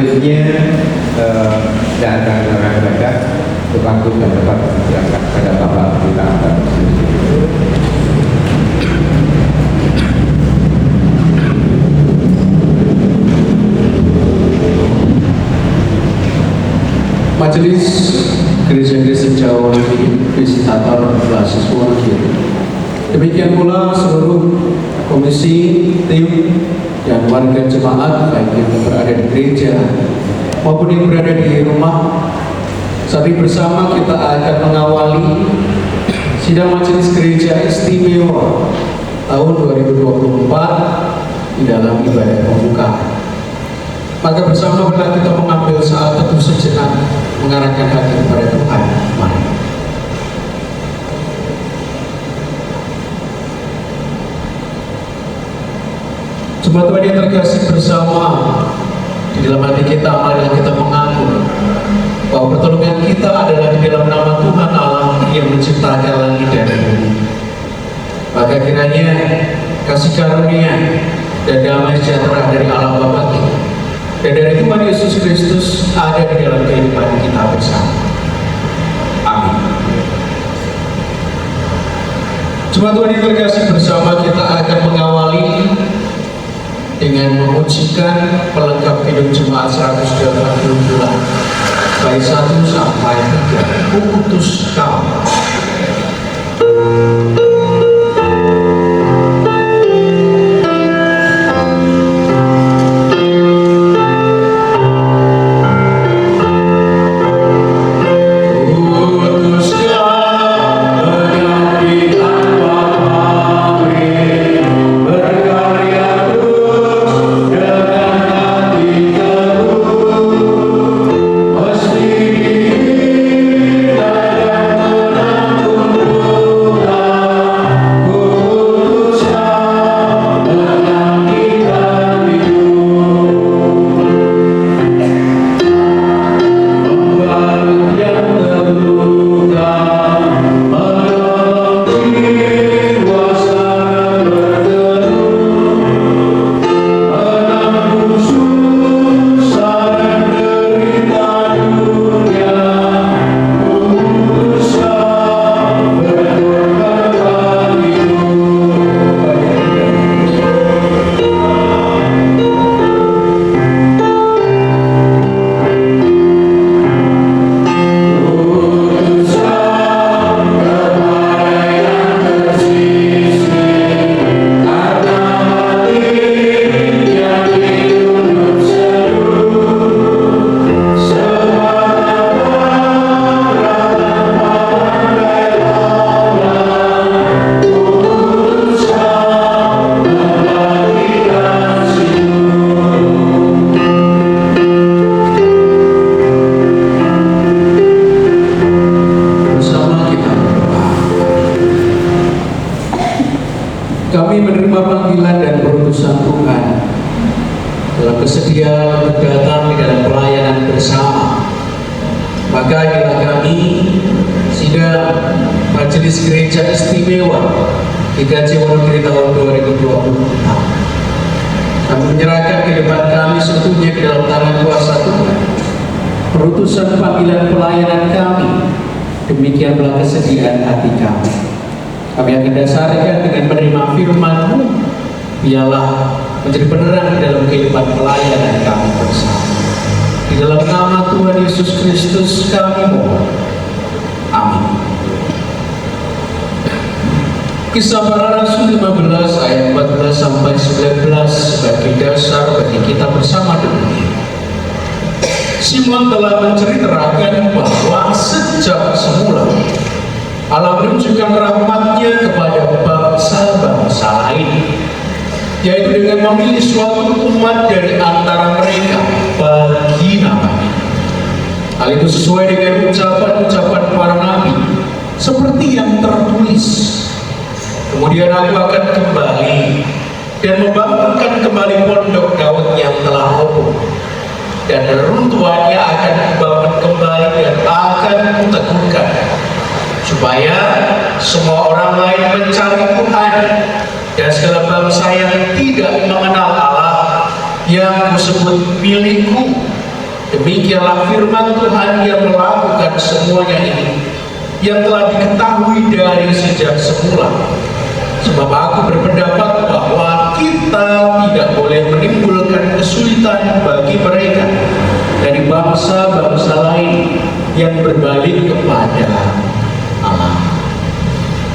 selanjutnya dan akan dibaca untuk angkut dan dapat dijelaskan kepada Bapak kita. Majelis Gereja Kristen Jawa Visitator Basis Wonogiri. Demikian pula seluruh komisi, tim, dan warga jemaat baik yang berada di gereja maupun yang berada di rumah. Saat ini bersama kita akan mengawali sidang Majelis Gereja Istimewa tahun 2024 di dalam ibadah pembukaan. Maka bersama kita mengambil saat teduh sejenak, mengarahkan hati kepada Tuhan. Mari. Jemaat Tuhan yang terkasih, bersama di dalam hati kita, marilah kita mengaku bahwa pertolongan kita adalah di dalam nama Tuhan Allah yang menciptakan langit dan bumi. Maka kiranya kasih karunia dan damai sejahtera dari Allah Bapa kita dan dari Tuhan Yesus Kristus ada di dalam kehidupan kita bersama. Amin. Jemaat Tuhan yang terkasih, bersama kita akan mengawali dengan memujikan pelengkap hidup jemaat 182 bait 1 sampai 3. Ku utus Kau. Kami menerima panggilan dan perutusan Tuhan dalam kesediaan untuk datang di dalam pelayanan bersama. Maka inilah kami, sidang Majelis Gereja Istimewa GKJ Wonogiri tahun 2024. Kami menyerahkan kehidupan kami seutuhnya ke dalam tangan kuasa Tuhan. Perutusan panggilan pelayanan kami, demikianlah kesediaan hati kami. Kami akan dasarkan dengan menerima firman-Mu, biarlah menjadi penerang di dalam kehidupan pelayanan kami bersama. Di dalam nama Tuhan Yesus Kristus kami mohon. Amin. Kisah Para Rasul 15 ayat 14 sampai 19 sebagai dasar bagi kita bersama dunia. Simon telah menceritakan bahwa sejak semula Allah menunjukkan rahmat-Nya kepada bangsa-bangsa lain, yaitu dengan memilih suatu umat dari antara mereka bagi namanya. Hal itu sesuai dengan ucapan-ucapan para nabi, seperti yang tertulis. Kemudian aku akan kembali dan membangunkan kembali pondok Daud yang telah roboh, dan reruntuhannya akan dibangun kembali dan akan kuteguhkan, supaya semua orang lain mencari Tuhan dan segala bangsa yang tidak mengenal Allah yang disebut milikku Demikianlah firman Tuhan yang melakukan semuanya ini, yang telah diketahui dari sejak semula. Sebab aku berpendapat bahwa kita tidak boleh menimbulkan kesulitan bagi mereka dari bangsa-bangsa lain yang berbalik kepada Allah.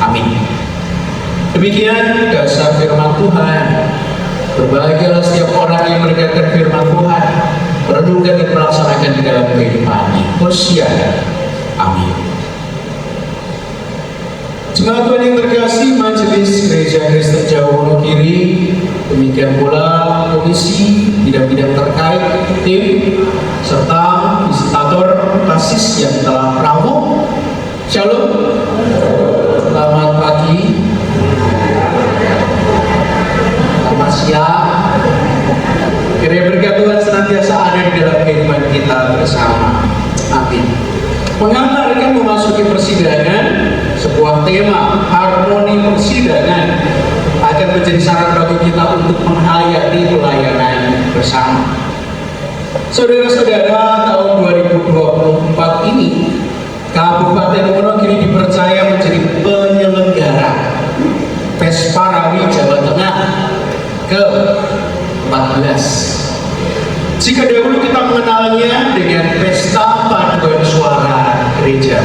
Amin. Demikian dasar firman Tuhan. Berbahagialah setiap orang yang mendengarkan firman Tuhan, merenungkan dan melaksanakan di dalam kehidupannya. Hosiana. Amin. Jemaat Tuhan yang terkasih, Majelis Gereja Kristen Jawa Wonokiri, demikian pula komisi bidang-bidang terkait, tim, serta visitator kasis yang telah rampung. Shalom. Selamat pagi. Selamat siang. Kiranya berkat Tuhan senantiasa ada di dalam kehidupan kita bersama. Amin. Mengantarkan memasuki persidangan, sebuah tema harmoni persidangan akan menjadi saran bagi kita untuk menghayati pelayanan bersama. Saudara-saudara, tahun 2024 ini Kabupaten Wonokiri dipercaya menjadi penyelenggara Pesparawi Jawa Tengah ke-14. Jika dahulu kita mengenalnya dengan Pesta Paduan Suara Gereja,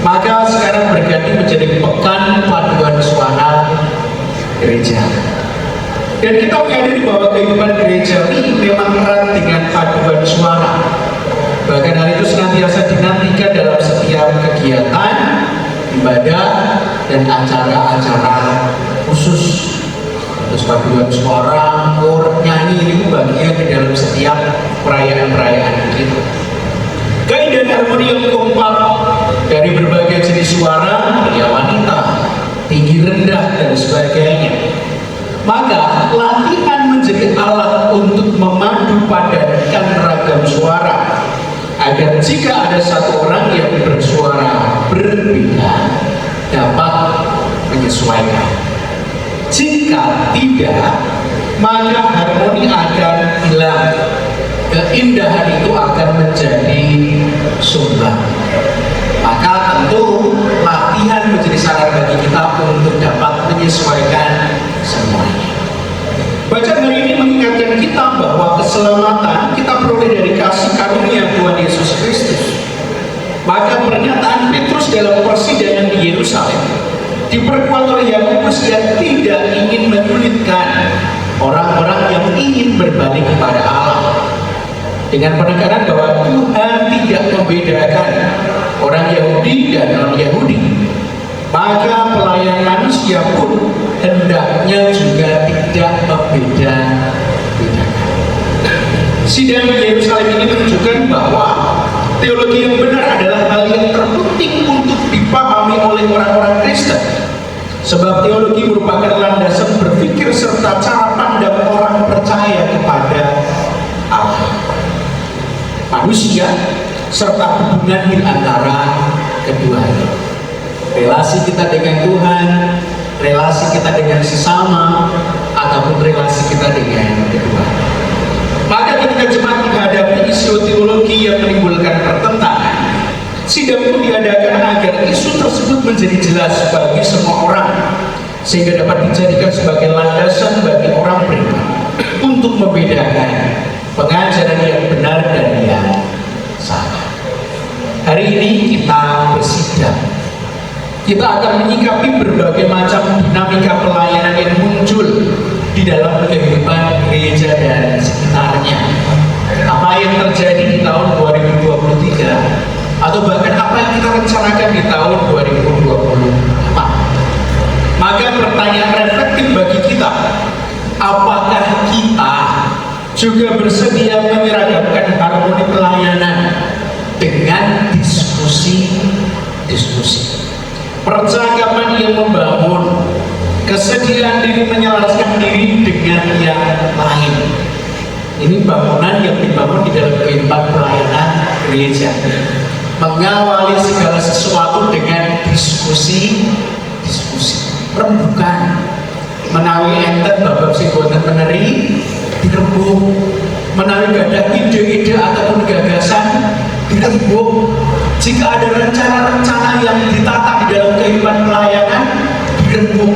maka sekarang berganti menjadi Pekan Paduan Suara Gereja. Dan kita menyadari bahwa kehidupan gereja ini memang erat dengan paduan suara. Bahkan hal itu senantiasa dinantikan dalam setiap kegiatan, ibadah, dan acara-acara khusus. Terus paduan suara, kor, nyanyi ini bagian di dalam setiap perayaan-perayaan kita. Keindahan harmoni yang kompak dari berbagai jenis suara, pria wanita, tinggi rendah, dan sebagainya. Maka latihan menjadi alat untuk memadu padankan ragam suara, agar jika ada satu orang yang bersuara berbeda dapat menyesuaikan. Jika tidak, maka harmoni akan hilang. Keindahan itu akan menjadi sumbang. Maka tentu latihan menjadi saran bagi kita untuk dapat menyesuaikan semuanya. Bacaan hari ini mengingatkan kita bahwa keselamatan kita peroleh dari kasih karunia Tuhan Yesus Kristus. Maka pernyataan Petrus dalam persidangan di Yerusalem diperkuat oleh Yakobus yang tidak ingin menyulitkan orang-orang yang ingin berbalik kepada Allah, dengan penekanan bahwa Tuhan tidak membedakan orang Yahudi dan non-Yahudi. Maka pelayan manusia pun hendaknya juga tidak membeda-bedakan. Sidang di Yerusalem ini menunjukkan bahwa teologi yang benar adalah hal yang terpenting untuk dipahami oleh orang-orang Kristen. Sebab teologi merupakan landasan berpikir serta cara pandang orang percaya kepada Allah, manusia, serta hubungan di antara keduanya. Relasi kita dengan Tuhan, relasi kita dengan sesama, ataupun relasi kita dengan kedua. Maka ketika jemaat menghadapi isu teologi yang menimbulkan pertentangan, sidang pun diadakan agar isu tersebut menjadi jelas bagi semua orang, sehingga dapat dijadikan sebagai landasan bagi orang beriman untuk membedakan pengajaran yang benar dan yang salah. Hari ini kita bersidang. Kita akan menyikapi berbagai macam dinamika pelayanan yang muncul di dalam kehidupan gereja dan sekitarnya. Apa yang terjadi di tahun 2023 atau bahkan apa yang kita rencanakan di tahun 2024. Maka pertanyaan reflektif bagi kita, apakah kita juga bersedia menyeragamkan harmoni pelayanan dengan diskusi-diskusi, percakapan yang membangun, kesediaan diri menyelaraskan diri dengan yang lain. Ini bangunan yang dibangun di dalam kehidupan pelayanan gereja, mengawali segala sesuatu dengan diskusi, rembukan, menawi enten babak sing boten meneri dirembuk, menawi gadah ide-ide ataupun gagasan dirembuk. Jika ada rencana-rencana yang ditata di dalam kehidupan pelayanan dirembuk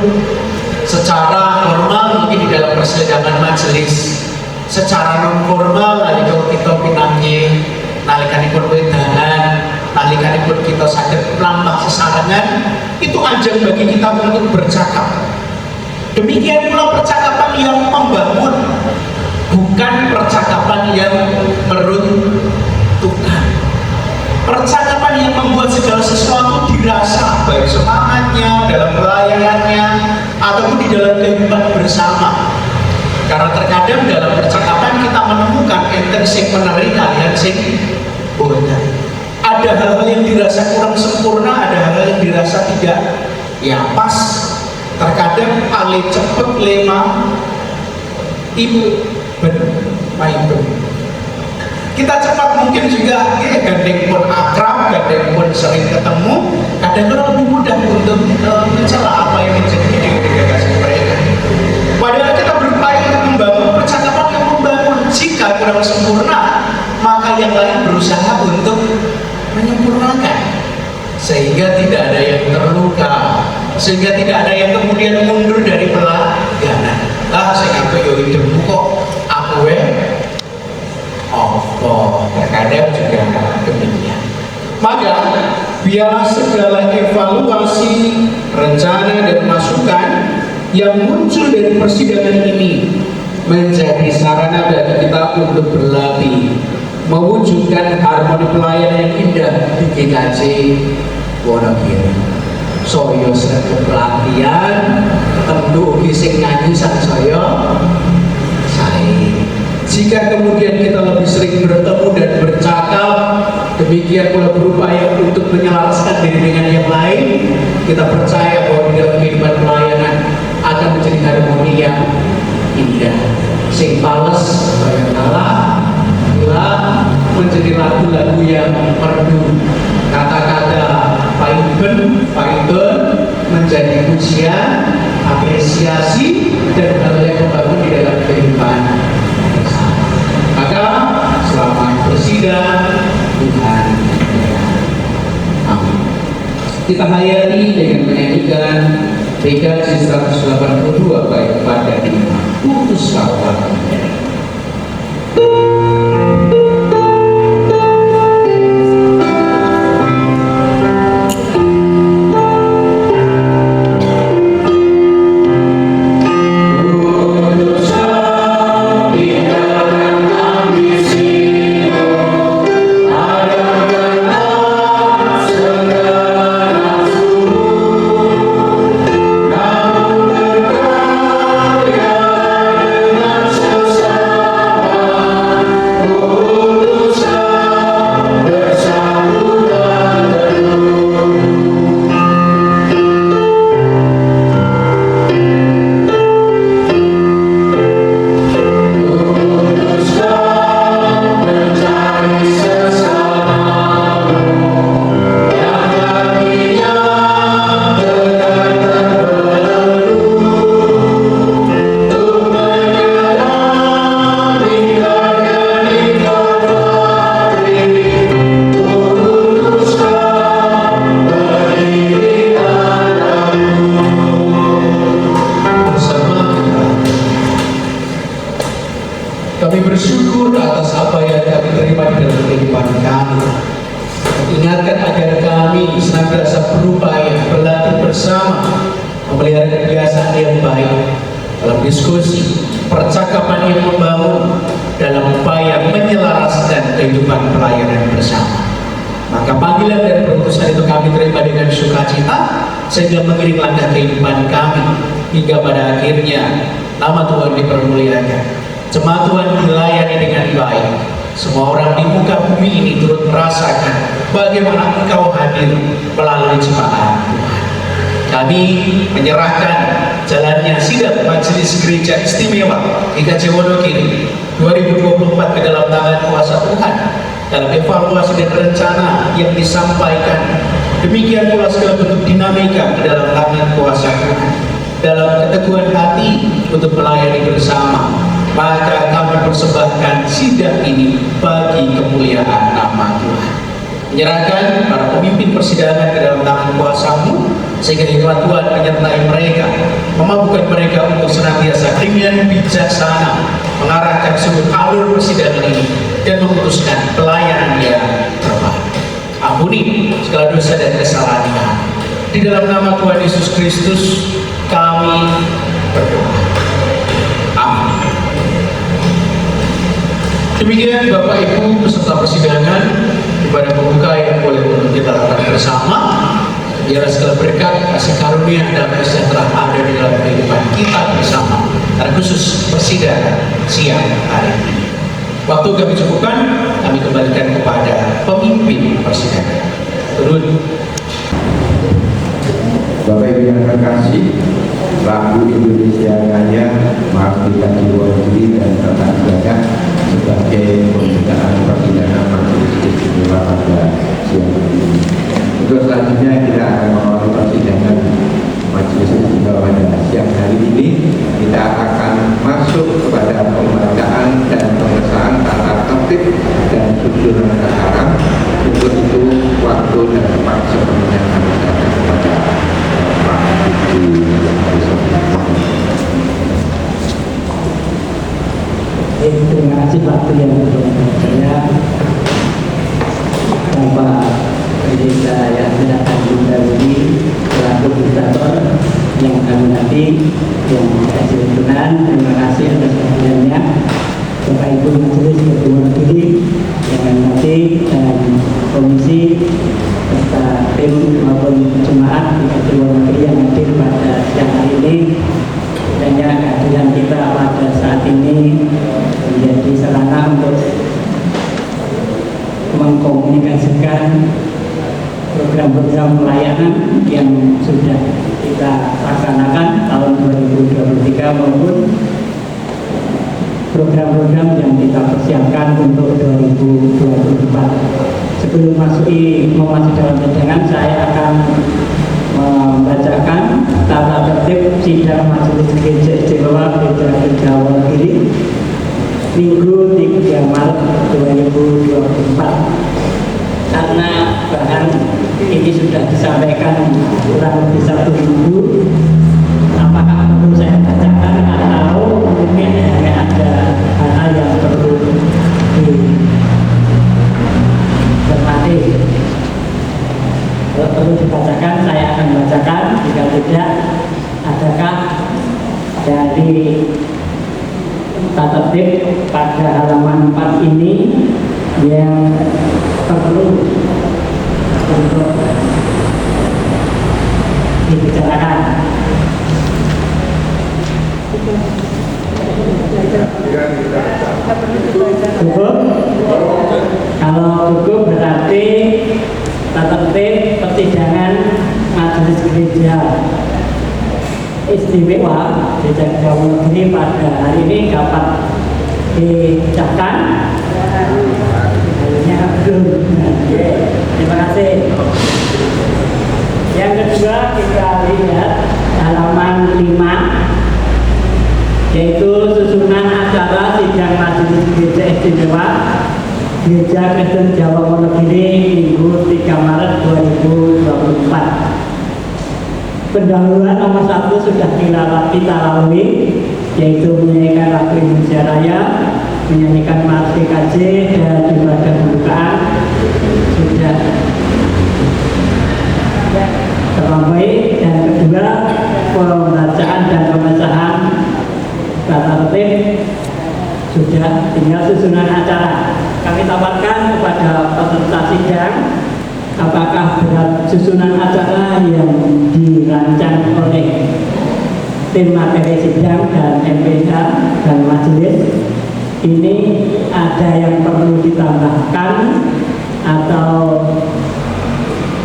secara formal, mungkin di dalam persidangan majelis, secara non formal nalika kita pinangi nalikanipun wedahan, nalikanipun kita saged mlampah sesarengan, itu ajang bagi kita untuk bercakap. Demikian pula percakapan yang membangun, bukan percakapan yang meruntuhkan. Percakapan yang membuat segala sesuatu dirasa, baik semangatnya, dalam pelayanannya, ataupun di dalam kehidupan bersama. Karena terkadang dalam percakapan kita menemukan enten sing menarik, kalian sing bodoh. Ada hal-hal yang dirasa kurang sempurna, ada hal-hal yang dirasa tidak ya pas. Terkadang paling cepet lema ibu ben. Kita cepat mungkin juga gandeng pun akrab, gandeng pun sering ketemu, kadang-kadang lebih mudah untuk mencela apa yang menjadi ide gagasan mereka. Padahal kita berupaya untuk membangun percakapan yang membangun. Jika kurang sempurna, maka yang lain berusaha untuk menyempurnakan, sehingga tidak ada yang terluka, sehingga tidak ada yang kemudian mundur dari pelayanan. Saya aku yo hidupmu kok aku terkadang juga demikian. Maka biarlah segala evaluasi, rencana dan masukan yang muncul dari persidangan ini menjadi sarana bagi kita untuk berlatih mewujudkan harmoni pelayanan yang indah di GKJ Wonogiri. Soyo sedang pelatihan, ketemu sing nyanyi sang soyo jika kemudian kita lebih sering bertemu dan bercakap, demikian pula berupaya untuk menyelaraskan diri dengan yang lain, kita percaya bahwa di dalam kehidupan pelayanan akan menjadi harmoni yang indah. Sing pales bayang kalah, bila menjadi lagu-lagu yang merdu, kata-kata paiden menjadi pujian, apresiasi dan hal yang membangun di dalam kehidupan. Maka selama bersidang Tuhan amin. Kita hayati dengan menyanyikan PKJ 182 baik pada lima putus kawan. Sehingga mengiring langkah kehidupan kami hingga pada akhirnya nama Tuhan dipermuliakan, jemaat Tuhan dilayani dengan baik. Semua orang di muka bumi ini turut merasakan bagaimana Engkau hadir melalui jemaat Tuhan. Kami menyerahkan jalannya sidang Majelis Gereja Istimewa GKJ Wonogiri 2024 ke dalam tangan kuasa Tuhan dalam evaluasi dan rencana yang disampaikan. Demikian pula segala bentuk dinamika ke dalam tangan kuasa Tuhan dalam keteguhan hati untuk melayani bersama. Maka kami persembahkan sidang kemuliaan nama Tuhan. Menyerahkan para pemimpin persidangan ke dalam tangan kuasa-Mu, sehingga hikmat Tuhan menyertai mereka, memampukan mereka untuk senantiasa dengan bijaksana mengarahkan seluruh alur persidangan ini dan memutuskan pelayanan yang terbaik. Ampuni segala dosa dan kesalahan kami. Di dalam nama Tuhan Yesus Kristus kami berdoa. Amin. Demikian Bapak Ibu peserta persidangan, ibadah pembuka yang boleh kita lakukan bersama. Biarlah segala berkat, kasih karunia, dan sejahtera ada di dalam kehidupan kita bersama, terkhusus persidangan siang hari ini. Waktu kami cukupkan, kami kembalikan kepada pemimpin persidangan. Turun. Bapak Ibu yang terkasih, lagu Indonesia Raya Merdeka Jiwa Diri dan Tata Ibadah sebagai pembukaan persidangan Majelis Istimewa pada siang hari ini. Untuk selanjutnya kita akan mengawali persidangan Majelis Istimewa pada siang hari ini. Kita akan masuk kepada pembacaan dan pengesahan tata tertib dan susunan acara. Untuk itu waktu dan tempat sepenuhnya kami serahkan kepada terima kasih Pak yang saya Bapak Pendeta yang akan mendahului selaku moderator yang kami nanti yang kasih Tuhan. Terima kasih atas perhatiannya. Bapak Ibu Majelis Ketua Negeri yang nanti dan komisi serta tim maupun jemaat di Ketua Negeri yang hadir pada siang hari ini. Kiranya kehadiran kita pada saat ini menjadi sarana untuk mengkomunikasikan program-program pelayanan yang sudah kita laksanakan tahun 2023 maupun program-program yang kita persiapkan untuk 2024. Sebelum memasuki dalam persidangan, saya akan membacakan tata tertib sidang Majelis Gereja Istimewa Gereja Jawa Wonogiri Minggu 3 Maret 2024. Karena bahan ini sudah disampaikan kurang lebih 1 minggu, apakah perlu saya bacakan atau mungkin hanya ada hal-hal yang perlu dicermati? Kalau perlu dibacakan, saya akan bacakan. Jika tidak, adakah dari tata tertib pada halaman 4 ini yang perlu untuk dibicarakan? Cukup? Kalau cukup berarti tata tertib persidangan Majelis Gereja Istimewa Gereja Jawa Wonogiri pada hari ini dapat diucapkan. Terima kasih. Yang kedua, kita lihat halaman 5, yaitu susunan acara sidang Majelis Gereja Istimewa Gereja Kristen Jawa Wonogiri Minggu 3 Maret 2024. Pendahuluan nomor 1 sudah kita lalui, yaitu menyanyikan lagu Indonesia Raya, menyanyikan Merdeka KJ, dan ibadah pembukaan sudah terlampaui. Dan kedua, pembacaan dan pemecahan tata tertib sudah, tinggal susunan acara. Kami tawarkan kepada peserta sidang apakah berat susunan acara yang dirancang oleh tim materi sidang dan MPH dan majelis ini ada yang perlu ditambahkan atau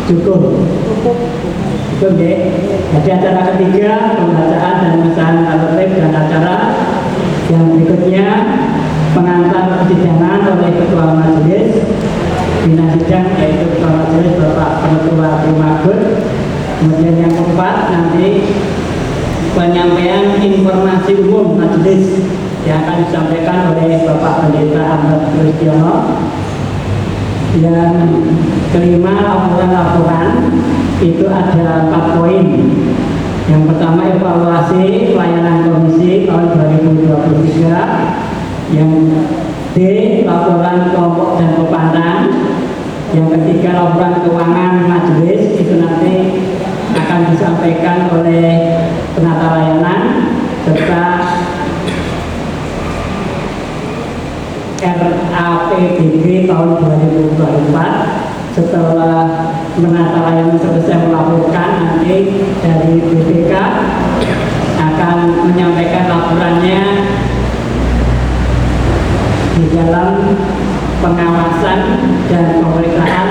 cukup? Cukup ya. Jadi acara ketiga, pembacaan dan pemecahan tata tertib dan acara. Yang berikutnya, pengantar persidangan oleh Ketua Majelis Bina Sidang, yaitu Ketua Majelis Bapak Penetua Primagun. Kemudian yang keempat, nanti penyampaian informasi umum majelis yang akan disampaikan oleh Bapak Pendeta Ahmad Kristiono. Yang kelima, laporan-laporan itu ada 4 poin. Yang pertama, evaluasi pelayanan komisi tahun 2023. Yang D, laporan kelompok dan pepantang. Yang ketiga, laporan keuangan majelis, itu nanti akan disampaikan oleh penata layanan, serta RAPBD tahun 2024. Setelah menata layanan selesai melaporkan, nanti dari BPK akan menyampaikan laporannya di dalam pengawasan dan pemeriksaan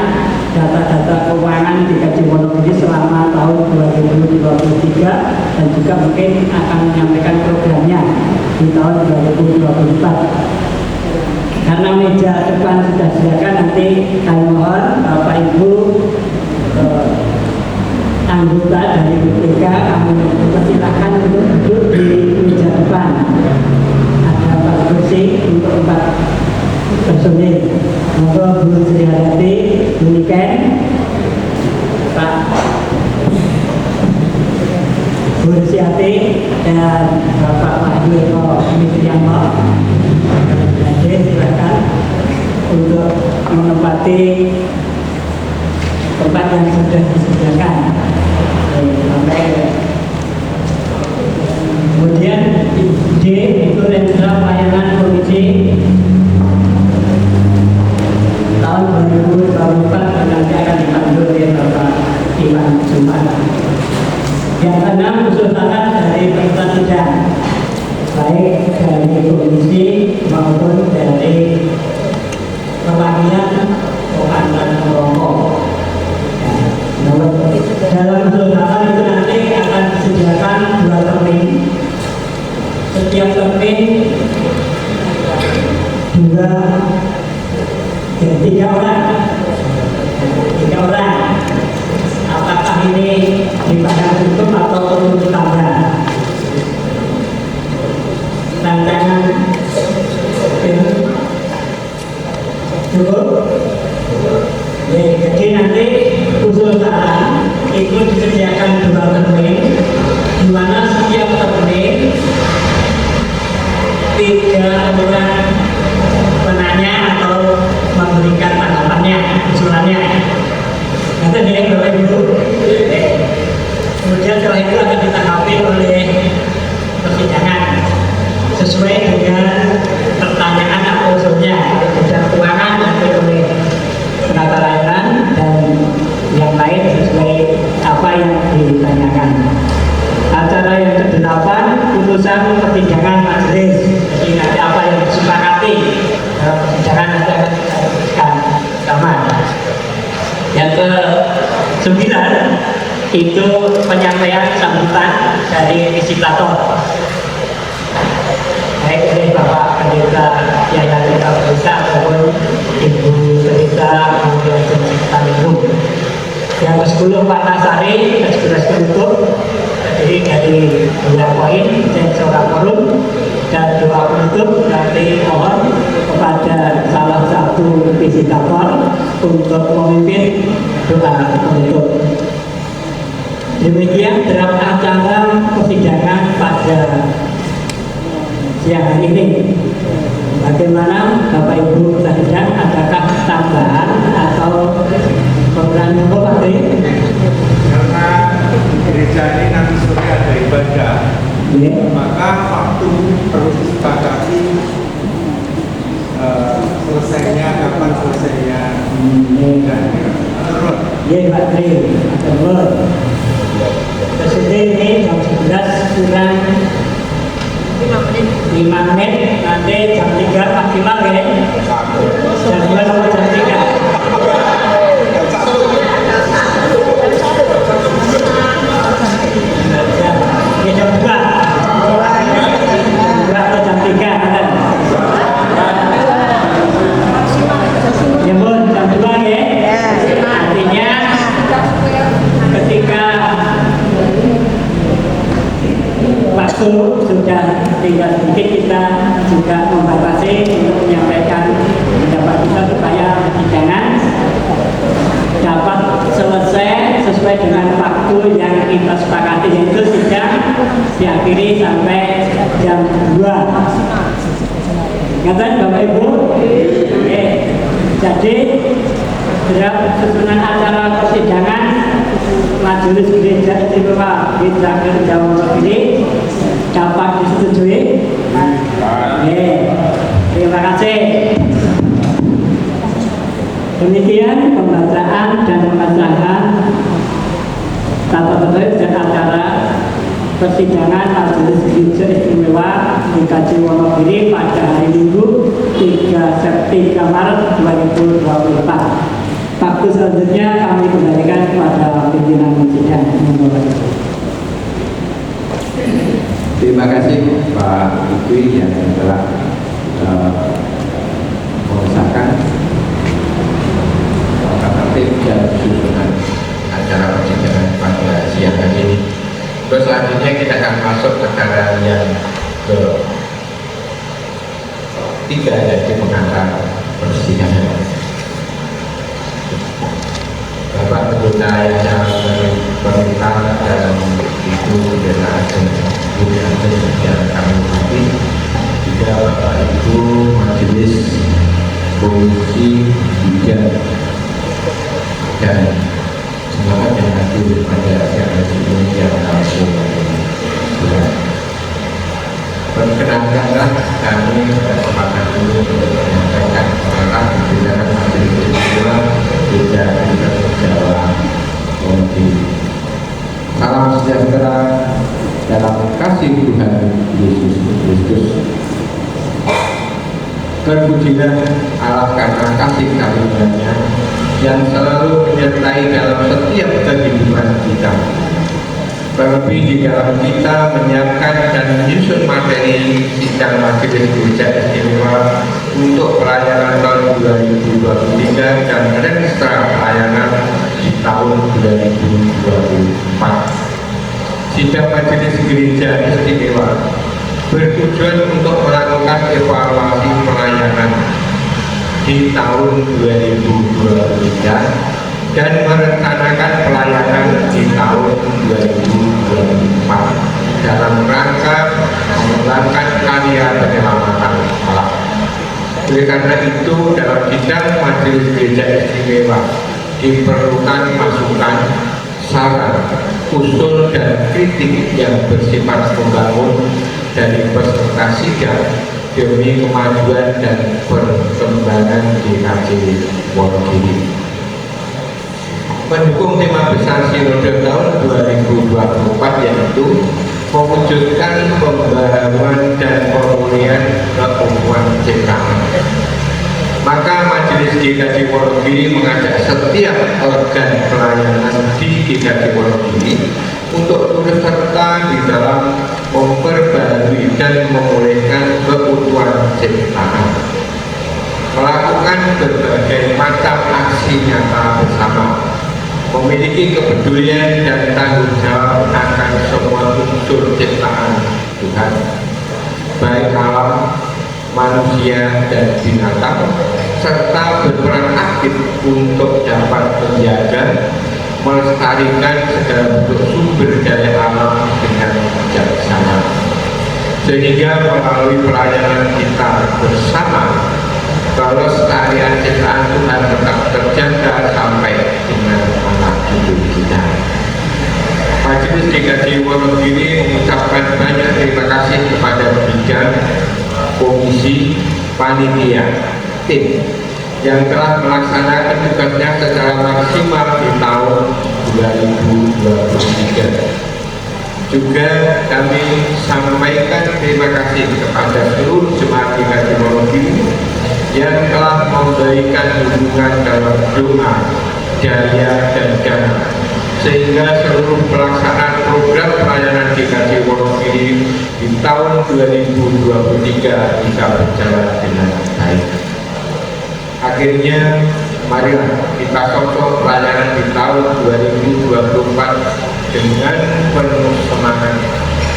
data-data keuangan di Kaji Wonogiri selama tahun 2023, dan juga mungkin akan menyampaikan programnya di tahun 2024. Karena meja depan sudah disediakan, nanti kami mohon Bapak Ibu anggota dari BPK kami persilakan untuk duduk di meja depan. Ada 4 kursi untuk 4 personil. Monggo Bu Sri Hayati, demikian Pak Bu Rusiati dan Bapak Wahyu Mitrianto. Jadi silakan untuk menempati tempat yang sudah disediakan. Kemudian D itu Rendra Pelayanan Komisi tahun 2024, dan nanti akan dipandu oleh Bapak Iwan Jumat. Yang keenam, usul saran dari peserta sidang, baik dari komisi maupun dari perwakilan pepantang kelompok. Dalam usul saran itu nanti akan disediakan 2 termin. Setiap termin 3 orang. Apakah ini dipandang cukup atau perlu ditambah? Tantangan cukup. Jadi nanti usul saran itu disediakan 2 termin, di mana setiap termin 3 orang penanya atau memberikan tanggapannya, usulannya. Nanti dia Bapak Ibu. Kemudian setelah itu akan ditanggapi oleh persidangan sesuai dengan pertanyaan atau usulnya, bidang keuangan nanti oleh penata layanan, dan yang lain sesuai apa yang ditanyakan. Acara yang ke-8, putusan persidangan majelis. Jadi nanti apa yang disepakati dalam persidangan nanti akan kita putuskan sama. Yang ke-9 itu penyampaian sambutan dari legislator, baik oleh Bapak Pendeta Yayasan Desa ataupun Ibu Pendeta Yayasan Tanjung. Yang ke-10 Pak Nasari, ekspresi penutup terdiri dari 2 poin dan seorang forum, dan doa penutup nanti mohon kepada salah satu visitator untuk memimpin doa penutup. Demikian dalam acara persidangan pada siang hari ini. Bagaimana Bapak Ibu sekalian, adakah tambahan atau pengurangan Pak Tri? Karena gereja ini nanti sore ada ibadah, maka waktu perlu disepakati selesainya kapan selesainya. Menurut Pak Tri, menurut Presiden ini jam 11 kurang 5 menit, nanti jam 3 maksimal ya. Jam 2 sampai jam 3. Ya, jam 2 atau jam 3 ada. Ya bun, jam 2 ya. Artinya ketika waktu sudah tinggal sedikit, kita juga membatasi untuk menyampaikan akhiri sampai jam 2. Ngatain Bapak Ibu? Oke. Jadi susunan acara persidangan Majelis Gereja Istimewa Gereja Jawa ini dapat disetujui? Oke. Terima kasih. Demikian pembacaan dan pengesahan tata tertib dan acara persidangan Majelis Gereja Istimewa GKJ Wonogiri pada hari Minggu 3 Maret 2024. Waktu selanjutnya kami kembalikan kepada pimpinan sidang. Terima kasih Pak Ikwi yang telah mengesahkan tata tertib dan susunan acara persidangan pada siang hari ini. Terus selanjutnya kita akan masuk ke acara yang ketiga, yaitu pengantar persidangan. Bapak Ketua yang dari pemerintah dan Ibu Pendeta Ageng Budi Ageng yang kami hormati, juga Bapak Ibu Majelis Komisi 3 dan semangat yang hadir pada acara ini yang langsung perkenankanlah kami kesempatan ini untuk menyampaikan tentang persidangan Majelis Istimewa Gereja Jawa Wonogiri. Salam sejahtera dalam kasih Tuhan Yesus Kristus. Terpujilah Allah karena kasih karunia-Nya yang selalu menyertai dalam setiap kehidupan kita. Terlebih di dalam kita menyiapkan dan menyusun materi sidang Majelis Gereja Istimewa untuk pelayanan tahun 2023 dan rencana pelayanan di tahun 2024. Sidang Majelis Gereja Istimewa bertujuan untuk melakukan evaluasi pelayanan di tahun 2023 dan merencanakan pelayanan di tahun 2024 dalam rangka mengembangkan karya penyelamatan alam. Oleh karena itu, dalam sidang Majelis Gereja Istimewa diperlukan masukan, saran, usul dan kritik yang bersifat membangun dari peserta sidang demi kemajuan dan perkembangan GKJ Wonogiri. Mendukung tema besar Sinode tahun 2024 yaitu mewujudkan pembaharuan dan pemulihan keuangan ciptaan. Maka Majelis GKJ Wonogiri mengajak setiap organ pelayanan di GKJ Wonogiri untuk turut serta di dalam memperbarui dan memulihkan keutuhan ciptaan, melakukan berbagai macam aksi nyata bersama, memiliki kepedulian dan tanggung jawab akan semua unsur ciptaan Tuhan, baik alam, manusia dan binatang, serta berperan aktif untuk dapat menjaga, melestarikan segala bentuk sumber daya alam dengan bijaksana, sehingga melalui pelayanan kita bersama kelestarian ciptaan Tuhan tetap terjaga sampai dengan anak cucu kita. Majelis GKJ Wonogiri mengucapkan banyak terima kasih kepada bidang, komisi, panitia, tim yang telah melaksanakan tugasnya secara maksimal di tahun 2023. Juga kami sampaikan terima kasih kepada seluruh jemaat GKJ Wonogiri yang telah memberikan dukungan dalam doa, daya, dan dana, sehingga seluruh pelaksanaan program pelayanan GKJ Wonogiri di tahun 2023 bisa berjalan dengan baik. Akhirnya, marilah kita sosok pelayanan di tahun 2024 dengan penuh semangat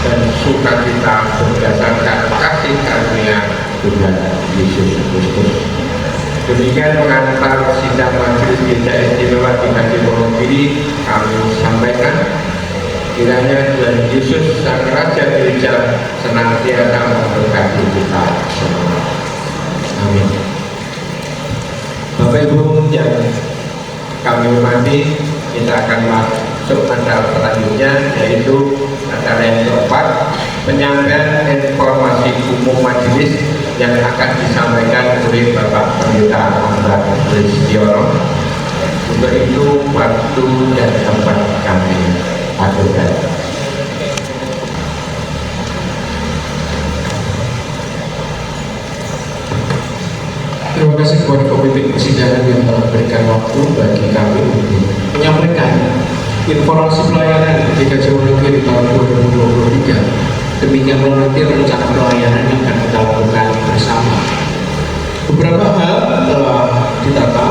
dan sukacita berdasarkan kasih karunia Tuhan Yesus Kristus. Demikian pengantar sidang Majelis Gereja Istimewa GKJ Wonogiri kami sampaikan. Kiranya Tuhan Yesus Sang Raja Gereja senantiasa memberkati kita semua. Amin. Bapak Ibu yang kami hormati, kita akan masuk acara selanjutnya, yaitu acara yang keempat, penyampaian informasi umum majelis yang akan disampaikan oleh Bapak Pendeta Ahmad Listiono. Untuk itu waktu dan tempat kami aturkan. Terima kasih kepada Komite Persidangan yang telah memberikan waktu bagi kami untuk menyampaikan informasi pelayanan GKJ Wonogiri di tahun 2023. Demikian pula nanti rencana pelayanan yang akan kita lakukan bersama. Beberapa hal telah ditata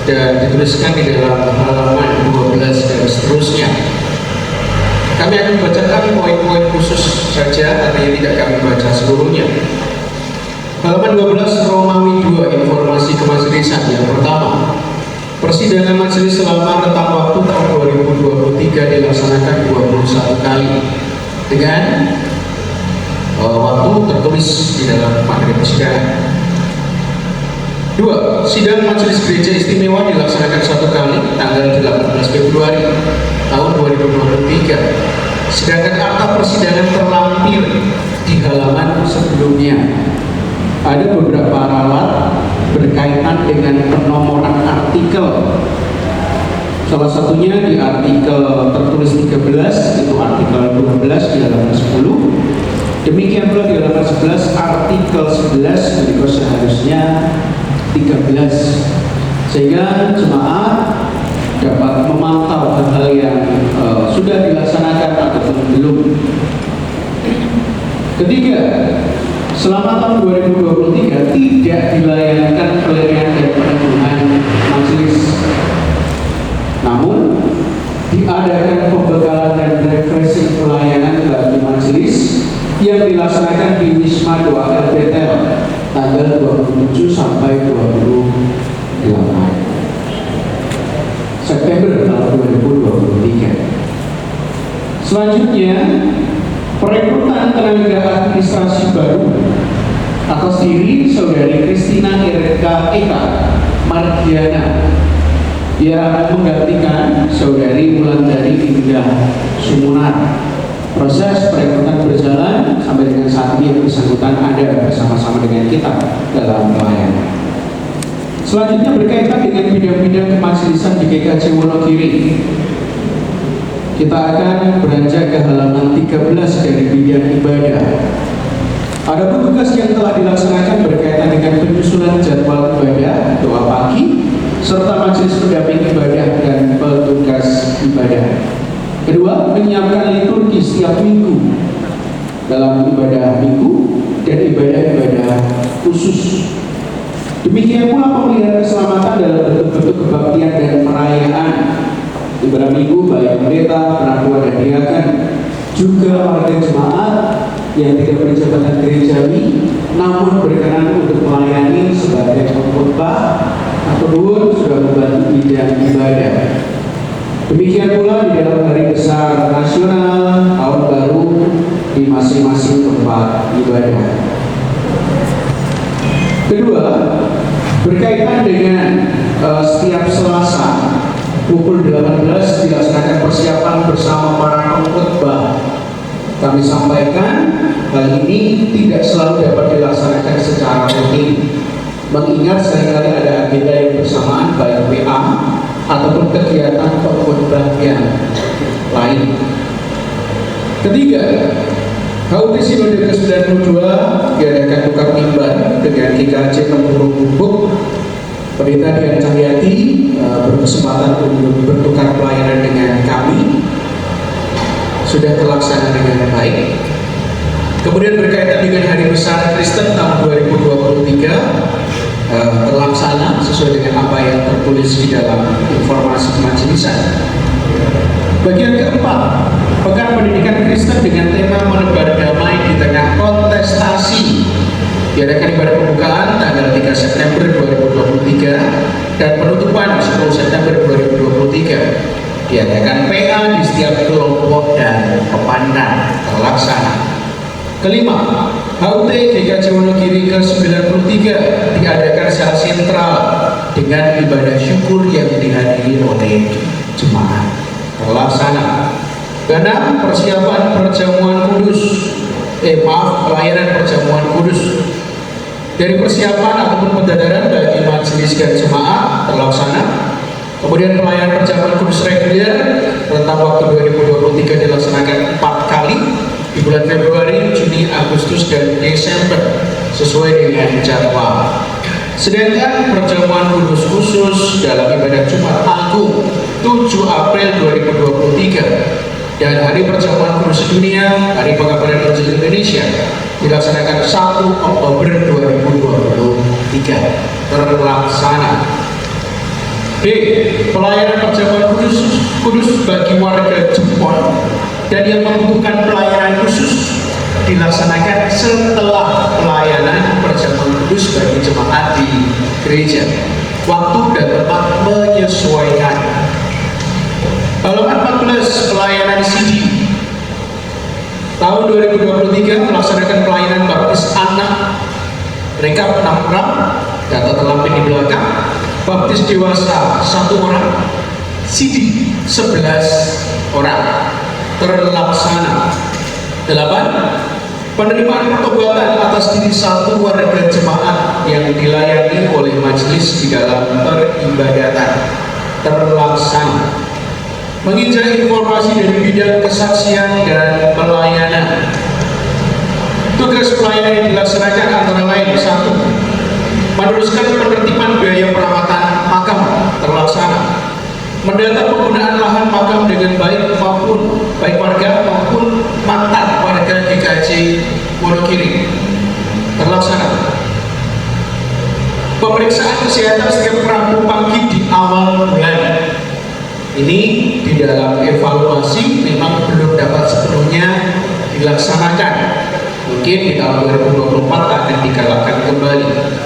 dan dituliskan di dalam halaman 12 dan seterusnya. Kami akan membacakan poin-poin khusus saja, artinya tidak kami baca seluruhnya. Halaman 12 Romawi 2, informasi kemajelisan. Yang pertama, persidangan majelis selama rentang waktu tahun 2023 dilaksanakan 21 kali dengan waktu tertulis di dalam materi persidangan. 2. Sidang Majelis Gereja Istimewa dilaksanakan 1 kali tanggal 18 Februari tahun 2023. Sedangkan akta persidangan terlampir di halaman sebelumnya. Ada beberapa ralat berkaitan dengan penomoran artikel. Salah satunya di artikel tertulis 13, itu artikel 12 di halaman 10. Demikian pula di halaman 11 artikel 11, jadi seharusnya 13, sehingga jemaat dapat memantau hal-hal yang sudah dilaksanakan ataupun belum. Ketiga, selama tahun 2023 tidak dilayangkan pelarian dan penemuan majelis, namun diadakan pembekalan dan refreshing pelayanan bagi majelis yang dilaksanakan di Wisma Doa LBTL tanggal 27 sampai 28 September tahun 2023. Selanjutnya, perekrutan tenaga administrasi baru atas diri Saudari Christina Erika Eka Mardiana yang akan menggantikan Saudari Wulandari Indah Sumunar. Proses perekrutan berjalan sampai dengan saat ini yang bersangkutan ada bersama-sama dengan kita dalam pelayanan. Selanjutnya berkaitan dengan bidang-bidang kemajelisan di GKJ Wonogiri. Kita akan beranjak ke halaman 13 dari bidang ibadah. Ada tugas yang telah dilaksanakan berkaitan dengan penyusunan jadwal ibadah, doa pagi, serta majelis pendamping ibadah dan petugas ibadah. Kedua, menyiapkan liturgi setiap minggu dalam ibadah minggu dan ibadah-ibadah khusus. Demikian pula pemeliharaan keselamatan dalam bentuk-bentuk kebaktian dan perayaan ibadah minggu, baik pendeta, penatua dan diakan, juga warga jemaat yang tidak berjabatan gerejawi namun berkenan untuk melayani sebagai pengkhotbah atau sudah membantu bidang ibadah. Demikian pula di dalam hari besar nasional, tahun baru di masing-masing tempat ibadah. Kedua, berkaitan dengan setiap Selasa pukul 18 dilaksanakan persiapan bersama para pengkhotbah. Kami sampaikan hal ini tidak selalu dapat dilaksanakan secara rutin, mengingat seringkali ada agenda yang bersamaan baik PA ataupun kegiatan pengkhotbah yang lain. Ketiga, HUT Sinode ke-92 diadakan tukar mimbar dengan GKJ Tempurung Gubuk. Pendeta Dian Cahyati berkesempatan untuk bertukar pelayanan dengan kami, sudah terlaksana dengan baik. Kemudian berkaitan dengan Hari Besar Kristen tahun 2023 terlaksana sesuai dengan apa yang tertulis di dalam informasi kemajelisan. Bagian keempat, Pekan Pendidikan Kristen dengan tema menebar damai di tengah kontestasi, diadakan ibadah pembukaan tanggal 3 September 2023 dan penutupan 10 September 2023. Diadakan PA di setiap kelompok dan pepandan terlaksana. Kelima, HUT GKJ Wonogiri ke-93 diadakan secara sentral dengan ibadah syukur yang dihadiri oleh jemaat terlaksana. Keenam, persiapan perjamuan kudus. Pelayanan perjamuan kudus. Dari persiapan ataupun pendadaran bagi majelis dan jemaat terlaksana. Kemudian pelayanan perjamuan kudus reguler rentang waktu 2023 dilaksanakan 4 kali di bulan Februari, Juni, Agustus, dan Desember sesuai dengan jadwal. Sedangkan perjamuan kudus khusus dalam ibadah Jumat Agung 7 April 2023 dan Hari Perjamuan Kudus Dunia, Hari Pengabdian Injil Indonesia dilaksanakan 1 Oktober 2023 terlaksana. B. Pelayanan perjamuan kudus bagi warga Jepun dan yang membutuhkan pelayanan khusus dilaksanakan setelah pelayanan perjamuan kudus bagi jemaat di gereja. Waktu dan tempat menyesuaikan. Halaman 14, pelayanan CD. Tahun 2023 melaksanakan pelayanan baptis anak. Rekap 6 orang, data terlampir di belakang. Baptis dewasa 1 orang, CD 11 orang. Terlaksana. 8. Penerimaan pertobatan atas diri 1 warga jemaat yang dilayani oleh majelis di dalam peribadatan. Terlaksana. Menginjak informasi dari bidang kesaksian dan pelayanan. Tugas pelayanan yang dilaksanakan antara lain: 1. Meneruskan penertiban biaya perawatan makam terlaksana. Mendata penggunaan lahan makam dengan baik warga maupun mantan warga GKJ Wonogiri terlaksana. Pemeriksaan kesehatan setiap Rabu pagi di awal bulan. Ini di dalam evaluasi memang belum dapat sepenuhnya dilaksanakan. Mungkin di tahun 2024 akan digalakkan kembali.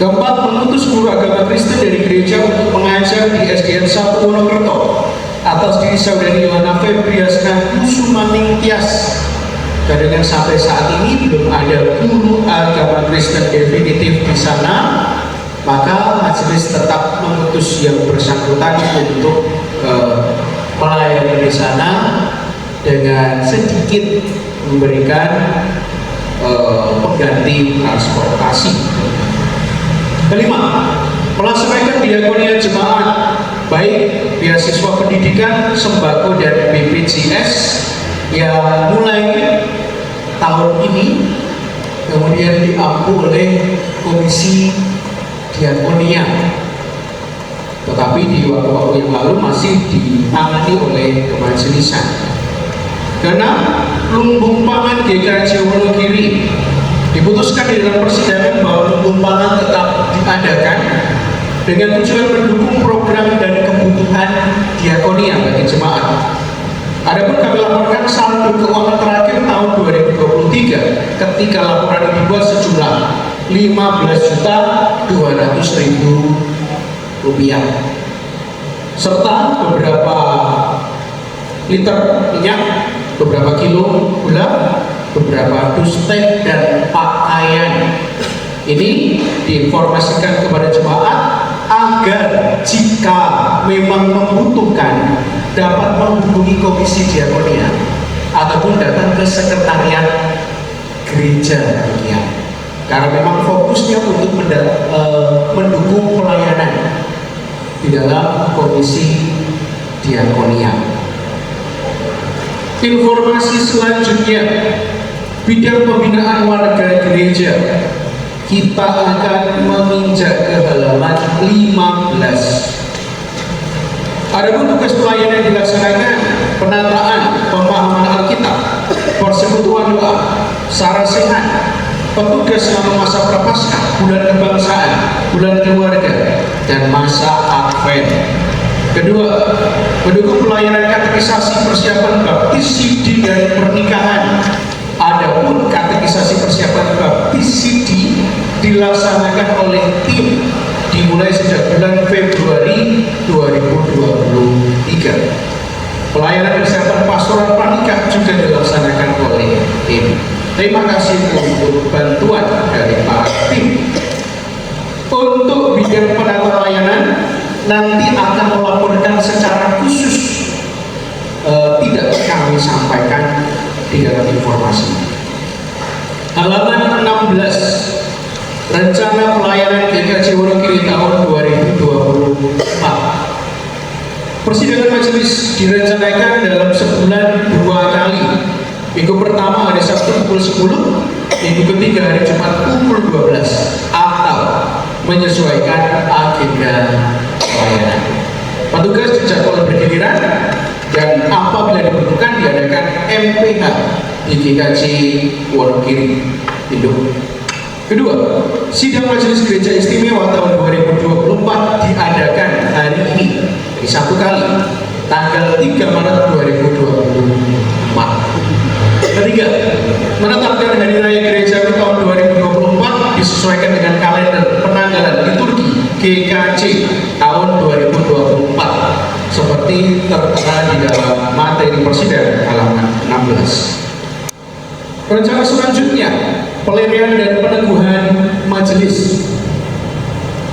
Keempat, mengutus guru agama Kristen dari gereja untuk mengajar di SDN 1 Wonokerto atas diri saudari Yohana Febriaskan Kusumaning Tias. Karena sampai saat ini belum ada guru agama Kristen definitif di sana, maka majelis tetap mengutus yang bersangkutan untuk melayani di sana dengan sedikit memberikan pengganti transportasi. Kelima, melaksanakan diakonia jemaat baik beasiswa pendidikan, sembako, dan BPJS yang mulai tahun ini kemudian diampu oleh Komisi Diakonia, tetapi di waktu-waktu yang lalu masih ditangani oleh kemajelisan. Karena lumbung pangan GKJ Wonogiri diputuskan di dalam persidangan bahwa lumbung pangan tetap diadakan dengan tujuan mendukung program dan kebutuhan diakonia bagi jemaat. Adapun kami laporkan saldo keuangan terakhir tahun 2023 ketika laporan dibuat sejumlah 15.200.000 rupiah serta beberapa liter minyak, beberapa kilo gula, beberapa dus teh dan pakaian. Ini diinformasikan kepada jemaat agar jika memang membutuhkan dapat menghubungi Komisi Diakonia ataupun datang ke sekretariat gereja demikian. Karena memang fokusnya untuk mendukung pelayanan di dalam Komisi Diakonia. Informasi selanjutnya, bidang pembinaan warga gereja. Kita akan menginjak ke halaman 15. Adapun tugas pelayanan yang dilaksanakan: penataan, pemahaman Alkitab, persekutuan doa, sarana sehat, petugas selama masa prapaskah, bulan kebangsaan, bulan keluarga, dan masa Advent. Kedua, mendukung pelayanan katekisasi persiapan baptis, sidi, dan pernikahan. Adapun katekisasi persiapan baptis sidi dilaksanakan oleh tim dimulai sejak bulan Februari 2023. 2023. Pelayanan persiapan pastoral pranikah juga dilaksanakan oleh tim. Terima kasih untuk bantuan dari para tim. Untuk bidang penata layanan nanti akan melaporkan secara khusus, tidak kami sampaikan di dalam informasi. Halaman 16, rencana pelayanan GKJ Wonogiri tahun 2024. Persidangan majelis direncanakan dalam sebulan 2 kali. Minggu pertama hari Sabtu pukul 10, minggu ketiga hari Jumat pukul 12, atau menyesuaikan agenda pelayanan. Petugas dijadwal bergiliran dan apabila dibutuhkan diadakan MPH di GKJ Wonogiri Induk. Kedua, sidang Majelis Gereja Istimewa tahun 2024 diadakan hari ini di 1 kali, tanggal 3 Maret 2024. Ketiga, menetapkan Hari Raya Gereja tahun 2024 disesuaikan dengan kalender penanggalan liturgi GKJ tahun 2024 seperti tertera di dalam materi persidangan halaman 16. Rencana selanjutnya, pelarian dan peneguhan majelis.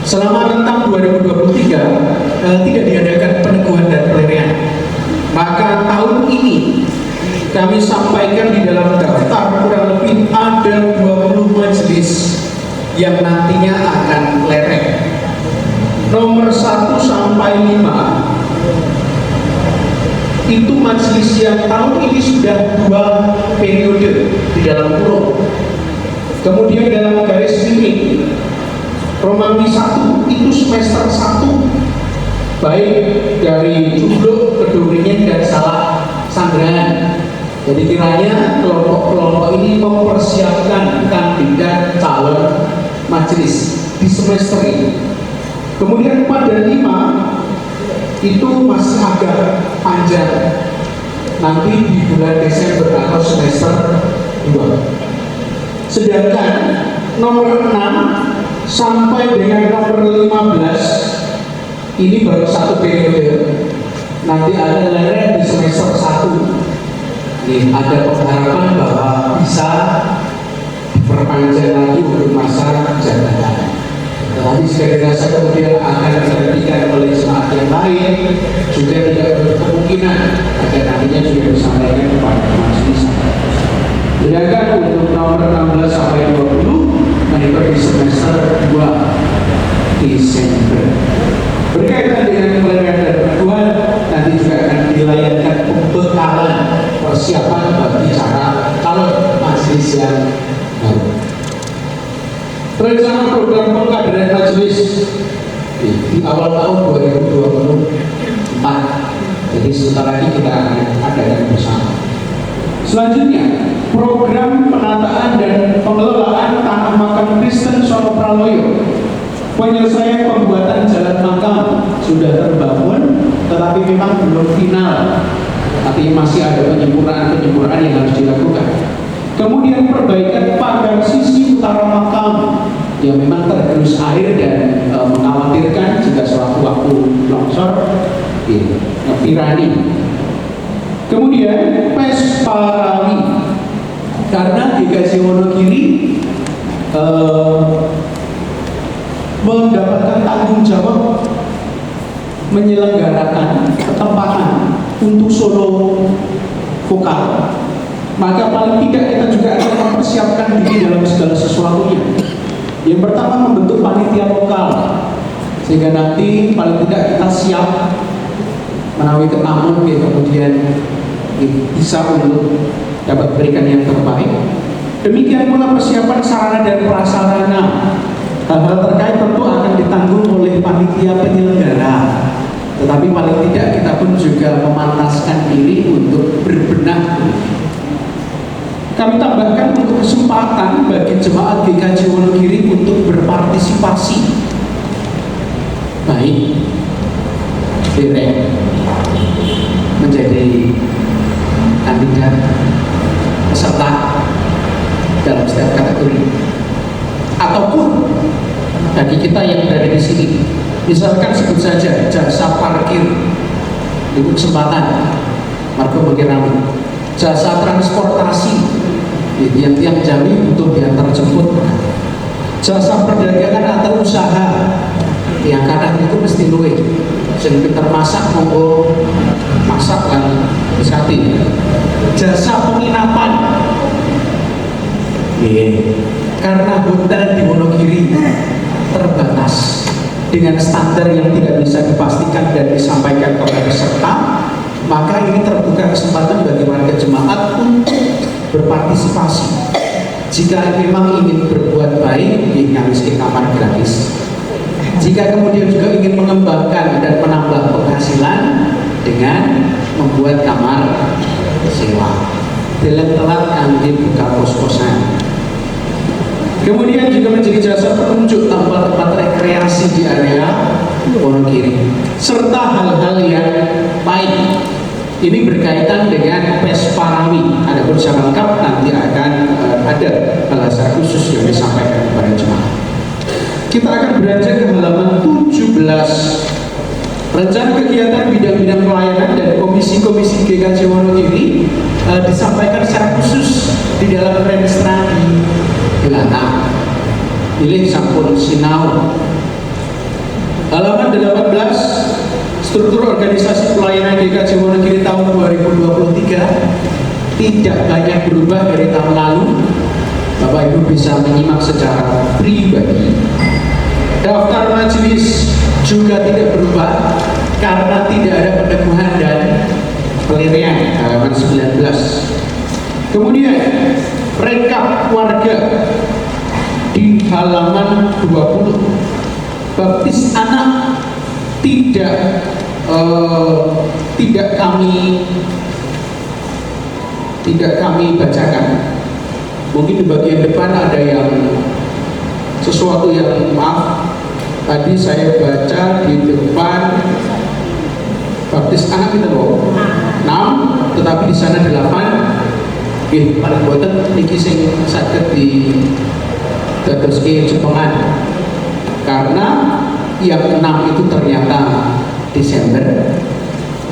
Selama rentang 2023 tidak diadakan peneguhan dan pelarian. Maka tahun ini kami sampaikan di dalam daftar kurang lebih ada 20 majelis yang nantinya akan lereng. Nomor 1 sampai 5 itu majelis yang tahun ini sudah 2 periode di dalam kurung. Kemudian dalam garis miring Romawi 1 itu semester 1, baik dari jumlah, kedomingan dan salah sanggrahan. Jadi kiranya kelompok-kelompok ini mempersiapkan kandidat calon majelis di semester ini. Kemudian pada 5 itu masih agak panjang, nanti di bulan Desember atau semester 2. Sedangkan nomor 6 sampai dengan nomor 15 ini baru 1 periode, nanti ada lereng di semester 1. Ini ada pengharapan bahwa bisa diperpanjang lagi untuk masa jabatan. Tetapi jika dirasa kemudian akan digantikan oleh jemaat yang lain, juga tidak berkemungkinan agar nantinya juga disampaikan kepada majelis. Sedangkan untuk nomor 16 sampai 20 mengikuti semester 2 Desember. Berkaitan dengan pelarian dan peneguhan, nanti juga akan dilayangkan pembekalan persiapan bagi calon majelis yang baru. Rencana program pengkaderan majelis di awal tahun 2024. Jadi sebentar lagi kita akan adakan bersama. Selanjutnya, program penataan dan pengelolaan tanah makam Kristen Sono Praloyo. Penyelesaian pembuatan jalan makam sudah terbangun, tetapi memang belum final. Tapi masih ada penyempurnaan yang harus dilakukan. Kemudian perbaikan pagar sisi utara makam yang memang tergerus air dan mengkhawatirkan jika sewaktu-waktu longsor ngepirani. Kemudian pes parali, karena GKJ Wonogiri mendapatkan tanggung jawab menyelenggarakan ketempatan untuk solo vokal, maka paling tidak kita juga akan mempersiapkan diri dalam segala sesuatunya. Yang pertama, membentuk panitia lokal, sehingga nanti paling tidak kita siap menawi ketamun, kemudian bisa untuk dapat berikan yang terbaik. Demikian pula persiapan sarana dan prasarana. Hal-hal terkait tentu akan ditanggung oleh panitia penyelenggara, tetapi paling tidak kita pun juga memantaskan diri untuk berbenah. Kami tambahkan untuk kesempatan bagi jemaat GKJ Wonogiri untuk berpartisipasi, baik direct menjadi kandidat peserta dalam setiap kategori, ataupun bagi kita yang berada di sini, misalkan sebut saja jasa parkir Itu kesempatan marga mengira jasa transportasi yang Jambi butuh diantar jemput, jasa perdagangan atau usaha yang kadang itu mesti luwe sing pinter masak monggo masak kan bisati, jasa penginapan karena hotel di Wonogiri terbatas dengan standar yang tidak bisa dipastikan dan disampaikan kepada peserta, maka ini terbuka kesempatan bagi warga jemaat untuk berpartisipasi. Jika memang ingin berbuat baik, ngawis kamar gratis. Jika kemudian juga ingin mengembangkan dan menambah penghasilan dengan membuat kamar sewa, telat kangge buka kos-kosan. Kemudian juga menjadi jasa penunjuk tempat-tempat rekreasi di area Wonogiri, serta hal-hal yang baik. Ini berkaitan dengan Pesparawi. Ada secara lengkap nanti akan ada bahasa khusus yang disampaikan kepada jemaah. Kita akan beranjak ke halaman 17. Rencana kegiatan bidang-bidang pelayanan dan komisi-komisi GKJ Wonogiri disampaikan secara khusus di dalam registrasi di belakang. Pilih sampun sinau. Halaman 18, struktur organisasi pelayanan GKJ Wonogiri tahun 2023 tidak banyak berubah dari tahun lalu. Bapak Ibu bisa menyimak secara pribadi. Daftar majelis juga tidak berubah karena tidak ada peneguhan dan pelirian halaman 19. Kemudian rekap warga di halaman 20. Baptis anak tidak kami bacakan. Mungkin di bagian depan ada yang sesuatu yang maaf. Tadi saya baca di depan baptis anak kita loh 6, tetapi di sana 8. Paling boten niki sing saged di dadoske Jepengan. Karena yang 6 itu ternyata Desember,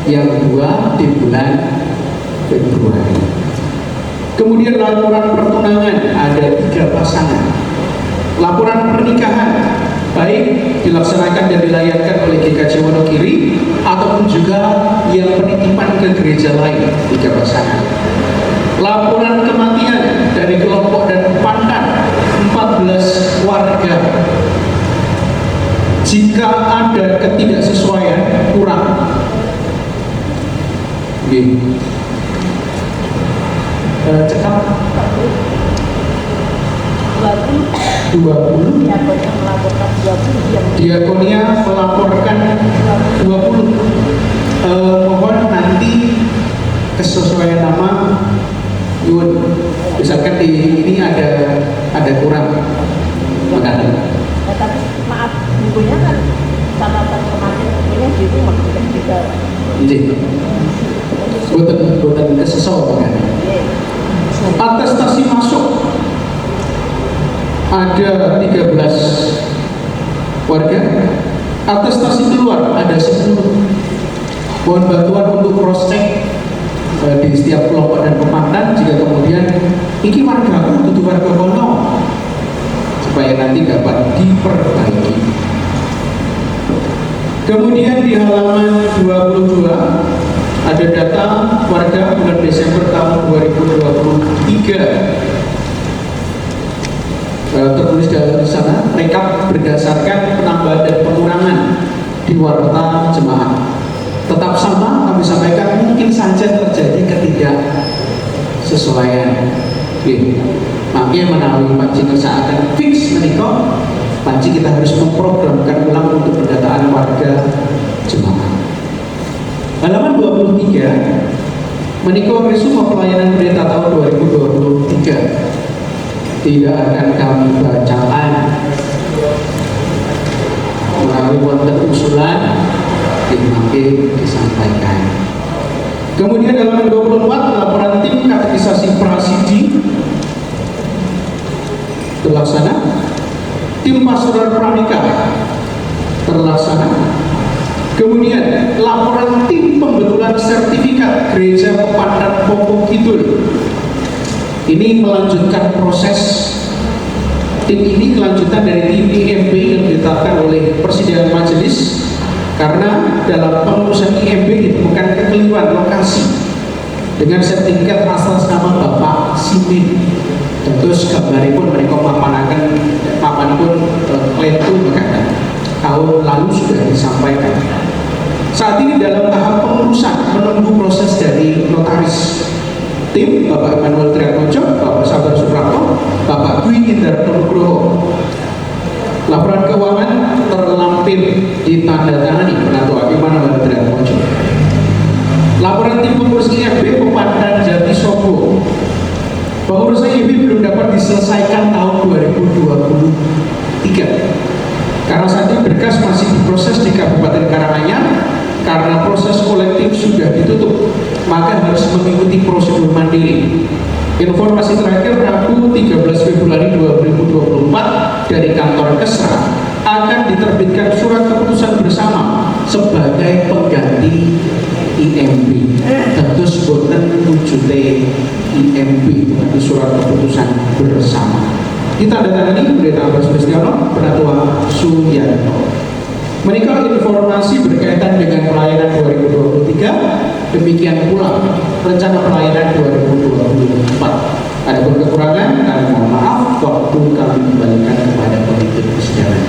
yang 2 di bulan Februari. Kemudian laporan pertunangan ada 3 pasangan. Laporan pernikahan baik dilaksanakan dan dilayangkan oleh GKJ Wonogiri ataupun juga yang penitipan ke gereja lain 3 pasangan. Laporan kematian dari kelompok dan pandan 14 warga. Jika ada ketidaksesuaian kurang cekap 20 diakonia melaporkan 20. Mohon nanti kesesuaian nama Yun, misalkan di ini ada kurang makanya. Tapi maaf, bukunya kan catatan kemarin bukunya di rumah juga. Jadi, buatan kesesuaian. Atestasi masuk ada 13 warga. Atestasi keluar ada 10. Mohon bantuan untuk cross check di setiap kelompok dan pemandan jika kemudian ini warga butuh warga kono supaya nanti dapat diperbaiki. Kemudian di halaman 22 ada data warga bulan Desember tahun 2023. Tertulis di sana rekap berdasarkan penambahan dan pengurangan di warta jemaat. Tetap sama kami sampaikan, mungkin saja terjadi ketidaksesuaian. Makanya menawi panci akan fix menikah, panci kita harus memprogramkan ulang untuk pendataan warga jemaat. Halaman 23 menikah resume pelayanan pendeta tahun 2023 tidak akan kami bacakan. Melalui wonten usulan dimakai disampaikan. Kemudian halaman 24 laporan tim katekisasi prasidi terlaksana, tim pastoral pranikah terlaksana. Kemudian laporan tim pembetulan sertifikat Gereja Pepadan Pokok Kidul. Ini melanjutkan proses. Tim ini kelanjutan dari tim IMB yang ditetapkan oleh persidangan majelis karena dalam pengurusan IMB ditemukan kekeliruan lokasi dengan sertifikat atas nama Bapak Simin. Terus gambarnya pun mereka papan pun kletu mengatakan tahun lalu sudah disampaikan. Saat ini dalam tahap pengurusan menunggu proses dari notaris. Tim Bapak Emmanuel Triatmojo, Bapak Sabar Suprapto, Bapak Dwi Indar Nugroho. Laporan keuangan terlampir ditandatangani Ketua Emmanuel Triatmojo. Laporan tim pengurus IMB Pepadan Jati Sobo. Pengurusan IMB belum dapat diselesaikan tahun 2023 karena saat ini berkas masih diproses di Kabupaten Karanganyar. Karena proses kolektif sudah ditutup, maka harus mengikuti prosedur mandiri. Informasi terakhir Rabu 13 Februari 2024 dari kantor Kesra akan diterbitkan surat keputusan bersama sebagai pengganti IMB. Terus boten wujudnya IMB berarti surat keputusan bersama. Ditandatangani Pendeta Abbas Kristiano, Penatua Suyanto. Menikah informasi berkaitan dengan pelayanan 2023, demikian pula rencana pelayanan 2024. Ada pun kekurangan, kami mohon maaf, waktu kami kembalikan kepada pemimpin persidangan.